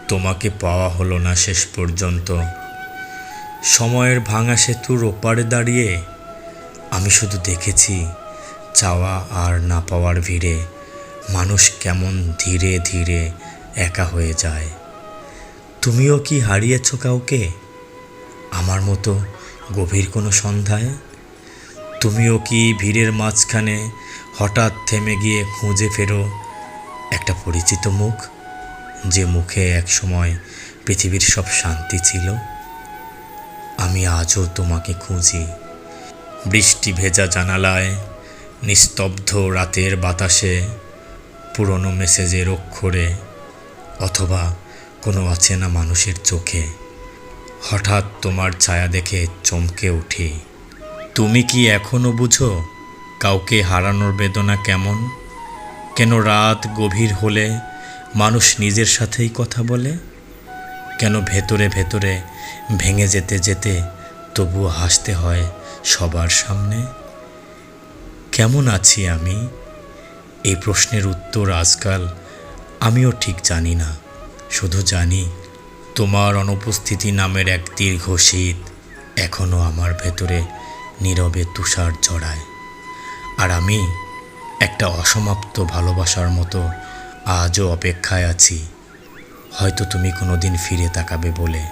তোমাকে পাওয়া হলো না শেষ পর্যন্ত। সময়ের ভাঙা সেতুর ওপারে দাঁড়িয়ে আমি শুধু দেখেছি চাওয়া আর না পাওয়ার ভিড়ে মানুষ কেমন ধীরে ধীরে একা হয়ে যায়। তুমিও কি হারিয়েছ কাউকে আমার মতো গভীর কোনো সন্ধ্যায়? তুমিও কি ভিড়ের মাঝখানে হঠাৎ থেমে গিয়ে খুঁজে ফেরো একটা পরিচিত মুখ, যে মুখে একসময় পৃথিবীর সব শান্তি ছিল? আমি আজও তোমাকে খুঁজি, বৃষ্টি ভেজা জানালায়, নিস্তব্ধ রাতের বাতাসে, পুরনো মেসেজের অক্ষরে, অথবা কোনো অচেনা মানুষের চোখে। হঠাৎ তোমার ছায়া দেখে চমকে উঠি। তুমি কি এখনো বুঝো কাউকে হারানোর বেদনা কেমন? কেন রাত গভীর হলে মানুষ নিজের সাথেই কথা বলে? কেন ভেতরে ভেতরে ভেঙে যেতে যেতে তবুও হাসতে হয় সবার সামনে? কেমন আছি আমি? এই প্রশ্নের উত্তর আজকাল আমিও ঠিক জানি না। শুধু জানি তোমার অনুপস্থিতি নামের এক দীর্ঘ শীত এখনও আমার ভেতরে নীরবে তুষার জড়ায়। আর আমি একটা অসমাপ্ত ভালোবাসার মতো আজও অপেক্ষায় আছি, হয়তো তুমি কোনোদিন ফিরে তাকাবে বলে।